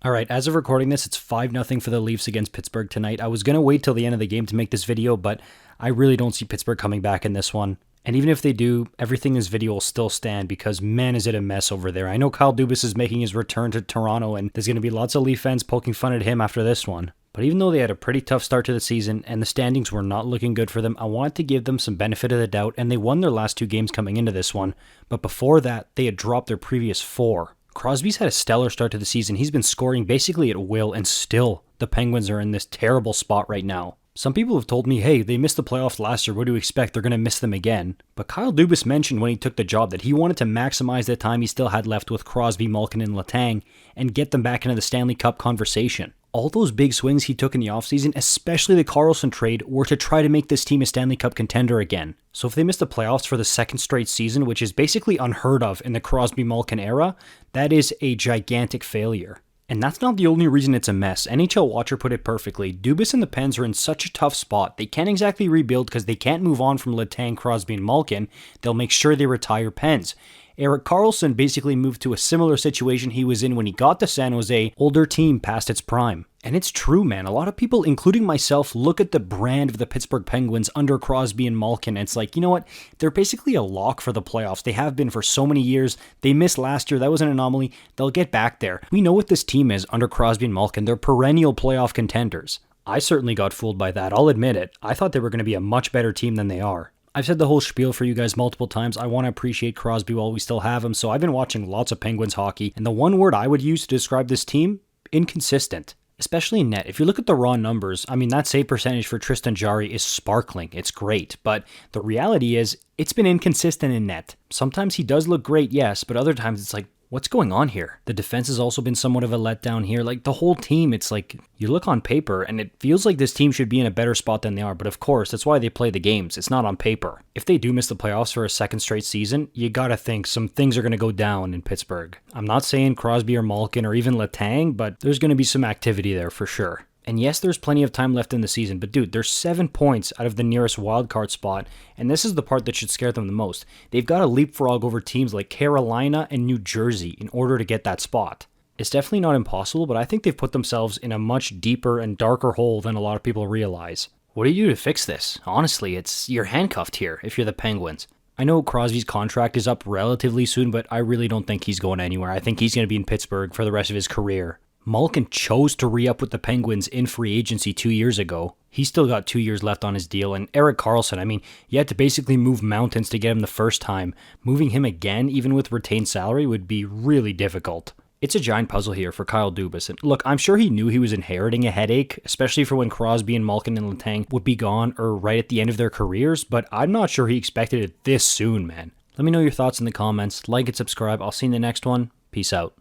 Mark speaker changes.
Speaker 1: Alright, as of recording this, it's 5-0 for the Leafs against Pittsburgh tonight. I was going to wait till the end of the game to make this video, but I really don't see Pittsburgh coming back in this one. And even if they do, everything in this video will still stand because man is it a mess over there. I know Kyle Dubas is making his return to Toronto and there's going to be lots of Leaf fans poking fun at him after this one. But even though they had a pretty tough start to the season and the standings were not looking good for them, I wanted to give them some benefit of the doubt, and they won their last 2 games coming into this one. But before that, they had dropped their previous 4. Crosby's had a stellar start to the season. He's been scoring basically at will, and still the Penguins are in this terrible spot right now. Some people have told me, hey, they missed the playoffs last year, what do you expect? They're going to miss them again. But Kyle Dubas mentioned when he took the job that he wanted to maximize the time he still had left with Crosby, Malkin, and Letang and get them back into the Stanley Cup conversation. All those big swings he took in the offseason, especially the Karlsson trade, were to try to make this team a Stanley Cup contender again. So if they miss the playoffs for the 2nd straight season, which is basically unheard of in the Crosby-Malkin era, that is a gigantic failure. And that's not the only reason it's a mess. NHL Watcher put it perfectly. Dubas and the Pens are in such a tough spot. They can't exactly rebuild because they can't move on from Letang, Crosby, and Malkin. They'll make sure they retire Pens. Erik Karlsson basically moved to a similar situation he was in when he got to San Jose, older team past its prime. And it's true, man. A lot of people, including myself, look at the brand of the Pittsburgh Penguins under Crosby and Malkin, and it's like, you know what? They're basically a lock for the playoffs. They have been for so many years. They missed last year. That was an anomaly. They'll get back there. We know what this team is under Crosby and Malkin. They're perennial playoff contenders. I certainly got fooled by that. I'll admit it. I thought they were going to be a much better team than they are. I've said the whole spiel for you guys multiple times. I want to appreciate Crosby while we still have him, so I've been watching lots of Penguins hockey, and the one word I would use to describe this team, inconsistent. Especially in net. If you look at the raw numbers, I mean, that save percentage for Tristan Jarry is sparkling. It's great, but the reality is, it's been inconsistent in net. Sometimes he does look great, yes, but other times it's like, what's going on here? The defense has also been somewhat of a letdown here. Like, the whole team, it's like, you look on paper, and it feels like this team should be in a better spot than they are, but of course, that's why they play the games. It's not on paper. If they do miss the playoffs for a 2nd straight season, you gotta think some things are gonna go down in Pittsburgh. I'm not saying Crosby or Malkin or even Letang, but there's gonna be some activity there for sure. And yes, there's plenty of time left in the season, but dude, they're 7 points out of the nearest wildcard spot, and this is the part that should scare them the most. They've got to leapfrog over teams like Carolina and New Jersey in order to get that spot. It's definitely not impossible, but I think they've put themselves in a much deeper and darker hole than a lot of people realize. What do you do to fix this? Honestly, you're handcuffed here if you're the Penguins. I know Crosby's contract is up relatively soon, but I really don't think he's going anywhere. I think he's going to be in Pittsburgh for the rest of his career. Malkin chose to re-up with the Penguins in free agency 2 years ago. He's still got 2 years left on his deal, and Erik Karlsson, I mean, you had to basically move mountains to get him the first time. Moving him again, even with retained salary, would be really difficult. It's a giant puzzle here for Kyle Dubas, and look, I'm sure he knew he was inheriting a headache, especially for when Crosby and Malkin and Letang would be gone or right at the end of their careers, but I'm not sure he expected it this soon, man. Let me know your thoughts in the comments, like and subscribe, I'll see you in the next one, peace out.